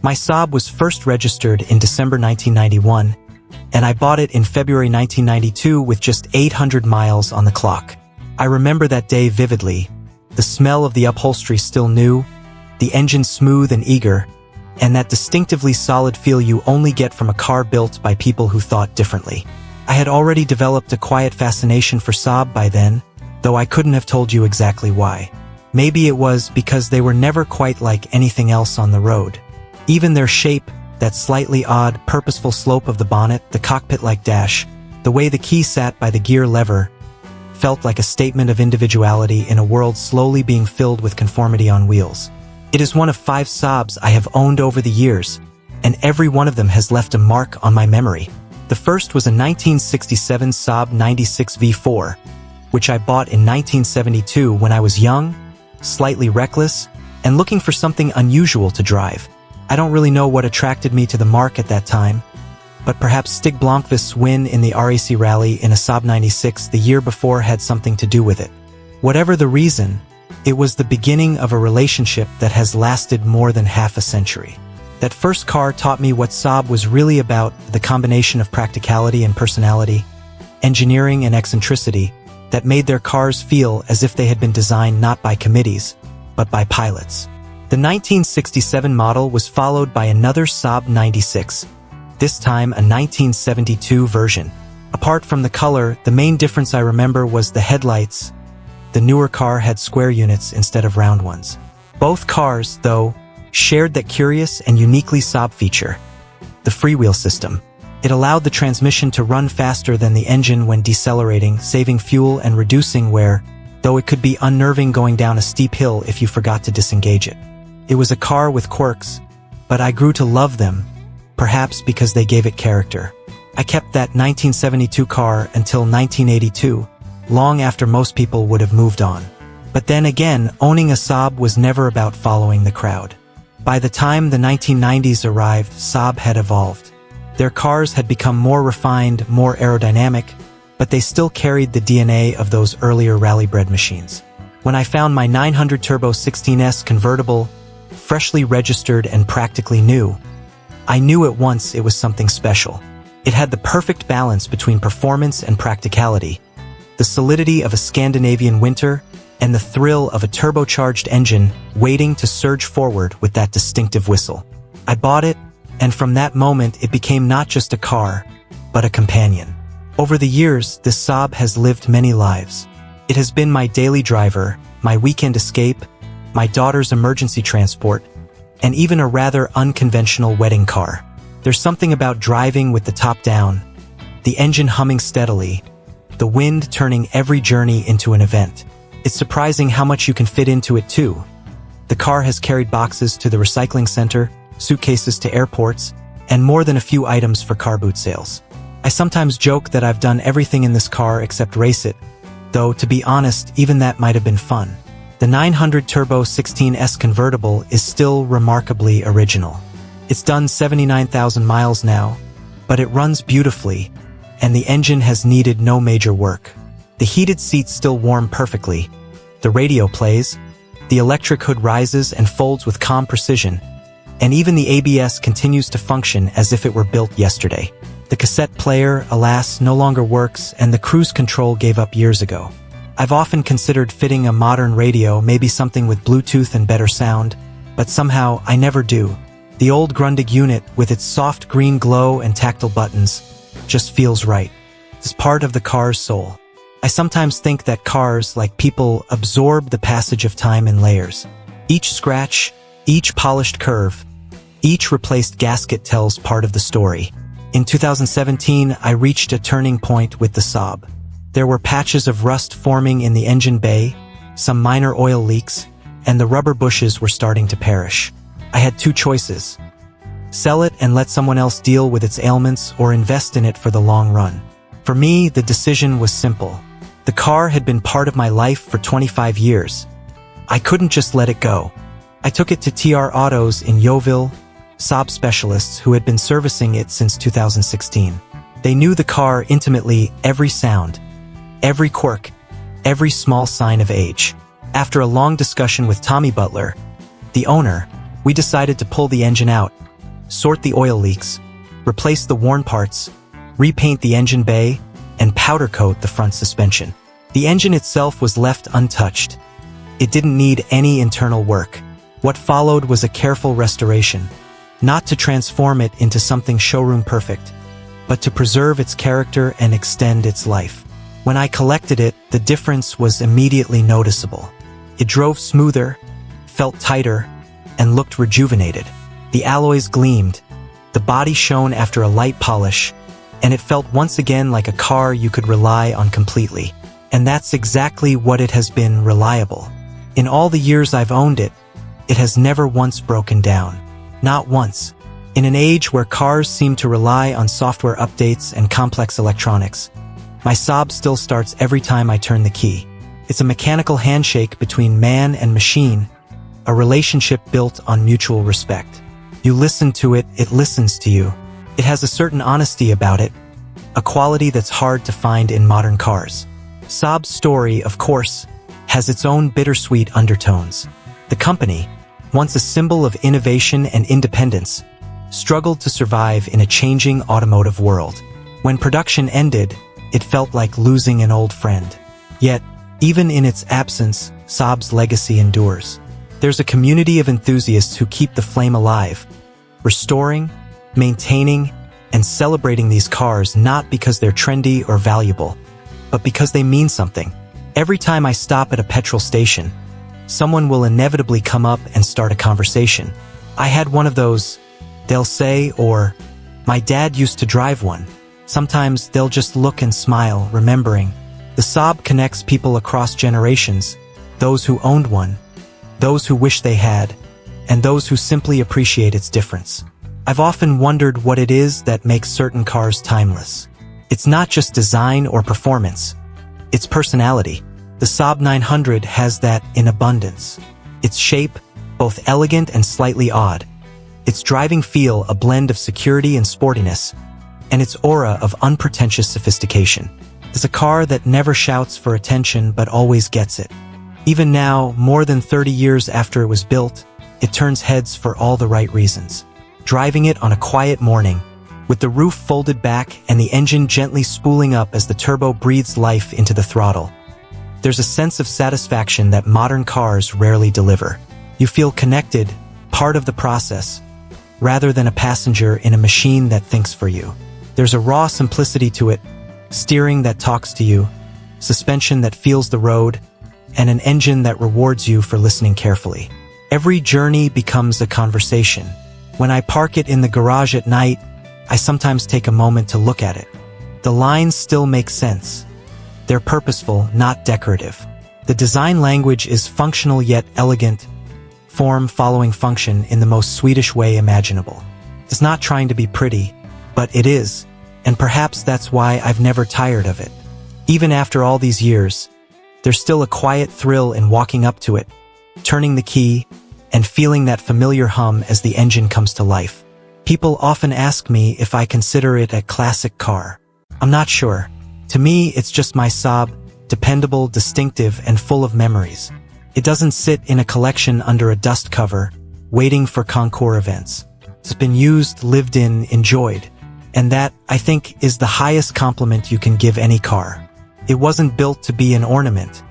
My Saab was first registered in December 1991, and I bought it in February 1992 with just 800 miles on the clock. I remember that day vividly, the smell of the upholstery still new, the engine smooth and eager, and that distinctively solid feel you only get from a car built by people who thought differently. I had already developed a quiet fascination for Saab by then, though I couldn't have told you exactly why. Maybe it was because they were never quite like anything else on the road. Even their shape, that slightly odd, purposeful slope of the bonnet, the cockpit-like dash, the way the key sat by the gear lever, felt like a statement of individuality in a world slowly being filled with conformity on wheels. It is one of 5 Saabs I have owned over the years, and every one of them has left a mark on my memory. The first was a 1967 Saab 96 V4, which I bought in 1972 when I was young, slightly reckless, and looking for something unusual to drive. I don't really know what attracted me to the marque at that time, but perhaps Stig Blomqvist's win in the RAC Rally in a Saab 96 the year before had something to do with it. Whatever the reason, it was the beginning of a relationship that has lasted more than half a century. That first car taught me what Saab was really about, the combination of practicality and personality, engineering and eccentricity, that made their cars feel as if they had been designed not by committees, but by pilots. The 1967 model was followed by another Saab 96, this time a 1972 version. Apart from the color, the main difference I remember was the headlights. The newer car had square units instead of round ones. Both cars, though, shared that curious and uniquely Saab feature, the freewheel system. It allowed the transmission to run faster than the engine when decelerating, saving fuel and reducing wear, though it could be unnerving going down a steep hill if you forgot to disengage it. It was a car with quirks, but I grew to love them, perhaps because they gave it character. I kept that 1972 car until 1982, long after most people would have moved on. But then again, owning a Saab was never about following the crowd. By the time the 1990s arrived, Saab had evolved. Their cars had become more refined, more aerodynamic, but they still carried the DNA of those earlier rally-bred machines. When I found my 900 Turbo 16S convertible, freshly registered and practically new, I knew at once it was something special. It had the perfect balance between performance and practicality, the solidity of a Scandinavian winter, and the thrill of a turbocharged engine waiting to surge forward with that distinctive whistle. I bought it, and from that moment it became not just a car, but a companion. Over the years, this Saab has lived many lives. It has been my daily driver, my weekend escape, my daughter's emergency transport, and even a rather unconventional wedding car. There's something about driving with the top down, the engine humming steadily, the wind turning every journey into an event. It's surprising how much you can fit into it too. The car has carried boxes to the recycling center, suitcases to airports, and more than a few items for car boot sales. I sometimes joke that I've done everything in this car except race it, though to be honest, even that might have been fun. The 900 Turbo 16S convertible is still remarkably original. It's done 79,000 miles now, but it runs beautifully, and the engine has needed no major work. The heated seats still warm perfectly, the radio plays, the electric hood rises and folds with calm precision, and even the ABS continues to function as if it were built yesterday. The cassette player, alas, no longer works, and the cruise control gave up years ago. I've often considered fitting a modern radio, maybe something with Bluetooth and better sound, but somehow I never do. The old Grundig unit, with its soft green glow and tactile buttons, just feels right. It's part of the car's soul. I sometimes think that cars, like people, absorb the passage of time in layers. Each scratch, each polished curve, each replaced gasket tells part of the story. In 2017, I reached a turning point with the Saab. There were patches of rust forming in the engine bay, some minor oil leaks, and the rubber bushes were starting to perish. I had 2 choices: sell it and let someone else deal with its ailments, or invest in it for the long run. For me, the decision was simple. The car had been part of my life for 25 years. I couldn't just let it go. I took it to TR Autos in Yeovil, Saab specialists who had been servicing it since 2016. They knew the car intimately, every sound, every quirk, every small sign of age. After a long discussion with Tommy Butler, the owner, we decided to pull the engine out, sort the oil leaks, replace the worn parts, repaint the engine bay, and powder coat the front suspension. The engine itself was left untouched. It didn't need any internal work. What followed was a careful restoration, not to transform it into something showroom perfect, but to preserve its character and extend its life. When I collected it, the difference was immediately noticeable. It drove smoother, felt tighter, and looked rejuvenated. The alloys gleamed, the body shone after a light polish, and it felt once again like a car you could rely on completely. And that's exactly what it has been: reliable. In all the years I've owned it, it has never once broken down. Not once. In an age where cars seem to rely on software updates and complex electronics, my Saab still starts every time I turn the key. It's a mechanical handshake between man and machine, a relationship built on mutual respect. You listen to it, it listens to you. It has a certain honesty about it, a quality that's hard to find in modern cars. Saab's story, of course, has its own bittersweet undertones. The company, once a symbol of innovation and independence, struggled to survive in a changing automotive world. When production ended, it felt like losing an old friend. Yet, even in its absence, Saab's legacy endures. There's a community of enthusiasts who keep the flame alive, restoring, maintaining, and celebrating these cars not because they're trendy or valuable, but because they mean something. Every time I stop at a petrol station, someone will inevitably come up and start a conversation. "I had one of those," they'll say, or "My dad used to drive one." Sometimes they'll just look and smile, remembering. The Saab connects people across generations, those who owned one, those who wish they had, and those who simply appreciate its difference. I've often wondered what it is that makes certain cars timeless. It's not just design or performance, it's personality. The Saab 900 has that in abundance. Its shape, both elegant and slightly odd. Its driving feel, a blend of security and sportiness, and its aura of unpretentious sophistication. It's a car that never shouts for attention but always gets it. Even now, more than 30 years after it was built, it turns heads for all the right reasons. Driving it on a quiet morning, with the roof folded back and the engine gently spooling up as the turbo breathes life into the throttle, there's a sense of satisfaction that modern cars rarely deliver. You feel connected, part of the process, rather than a passenger in a machine that thinks for you. There's a raw simplicity to it, steering that talks to you, suspension that feels the road, and an engine that rewards you for listening carefully. Every journey becomes a conversation. When I park it in the garage at night, I sometimes take a moment to look at it. The lines still make sense. They're purposeful, not decorative. The design language is functional yet elegant, form following function in the most Swedish way imaginable. It's not trying to be pretty, but it is, and perhaps that's why I've never tired of it. Even after all these years, there's still a quiet thrill in walking up to it, turning the key, and feeling that familiar hum as the engine comes to life. People often ask me if I consider it a classic car. I'm not sure. To me, it's just my Saab, dependable, distinctive, and full of memories. It doesn't sit in a collection under a dust cover, waiting for concours events. It's been used, lived in, enjoyed. And that, I think, is the highest compliment you can give any car. It wasn't built to be an ornament.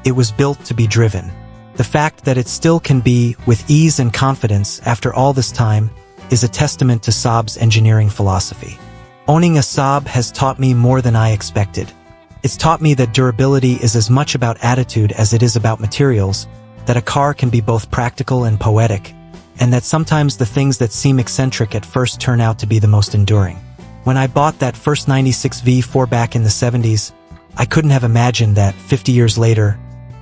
It was built to be driven. The fact that it still can be, with ease and confidence after all this time, is a testament to Saab's engineering philosophy. Owning a Saab has taught me more than I expected. It's taught me that durability is as much about attitude as it is about materials, that a car can be both practical and poetic, and that sometimes the things that seem eccentric at first turn out to be the most enduring. When I bought that first 96 V4 back in the 70s, I couldn't have imagined that, 50 years later,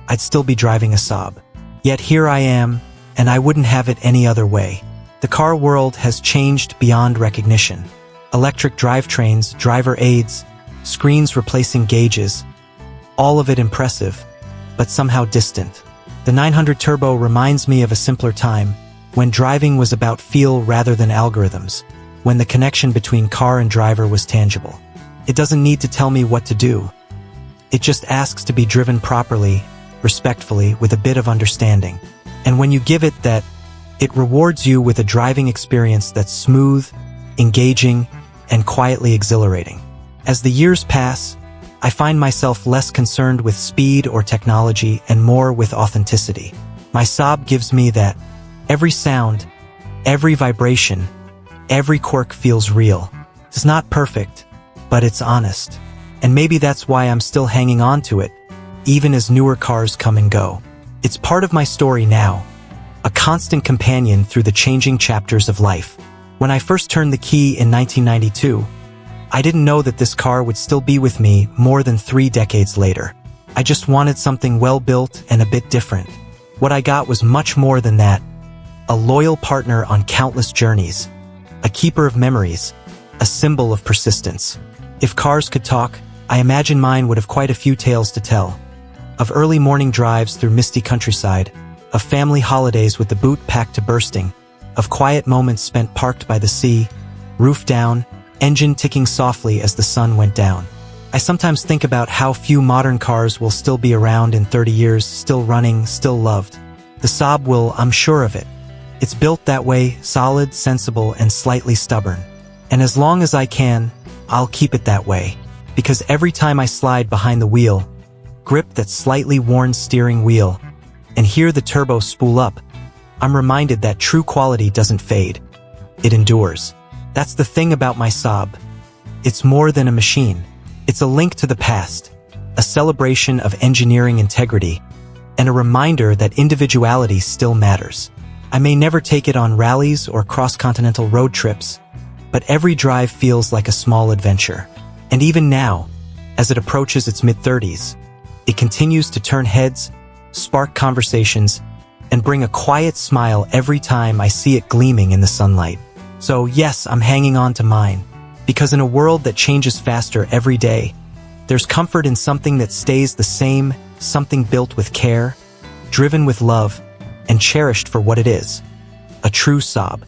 I'd still be driving a Saab. Yet here I am, and I wouldn't have it any other way. The car world has changed beyond recognition. Electric drivetrains, driver aids, screens replacing gauges, all of it impressive, but somehow distant. The 900 Turbo reminds me of a simpler time, when driving was about feel rather than algorithms, when the connection between car and driver was tangible. It doesn't need to tell me what to do. It just asks to be driven properly, respectfully, with a bit of understanding. And when you give it that, It rewards you with a driving experience that's smooth, engaging, and quietly exhilarating. As the years pass, I find myself less concerned with speed or technology and more with authenticity. My Saab gives me that. Every sound, every vibration, every quirk feels real. It's not perfect, but it's honest. And maybe that's why I'm still hanging on to it, even as newer cars come and go. It's part of my story now, a constant companion through the changing chapters of life. When I first turned the key in 1992, I didn't know that this car would still be with me more than 3 decades later. I just wanted something well-built and a bit different. What I got was much more than that. A loyal partner on countless journeys, a keeper of memories, a symbol of persistence. If cars could talk, I imagine mine would have quite a few tales to tell. Of early morning drives through misty countryside, of family holidays with the boot packed to bursting, of quiet moments spent parked by the sea, roof down, engine ticking softly as the sun went down. I sometimes think about how few modern cars will still be around in 30 years, still running, still loved. The Saab will, I'm sure of it. It's built that way, solid, sensible, and slightly stubborn. And as long as I can, I'll keep it that way. Because every time I slide behind the wheel, grip that slightly worn steering wheel, and hear the turbo spool up, I'm reminded that true quality doesn't fade. It endures. That's the thing about my Saab. It's more than a machine. It's a link to the past, a celebration of engineering integrity, and a reminder that individuality still matters. I may never take it on rallies or cross-continental road trips, but every drive feels like a small adventure. And even now, as it approaches its mid-30s, it continues to turn heads, spark conversations, and bring a quiet smile every time I see it gleaming in the sunlight. So yes, I'm hanging on to mine, because in a world that changes faster every day, there's comfort in something that stays the same, something built with care, driven with love, and cherished for what it is, a true Saab.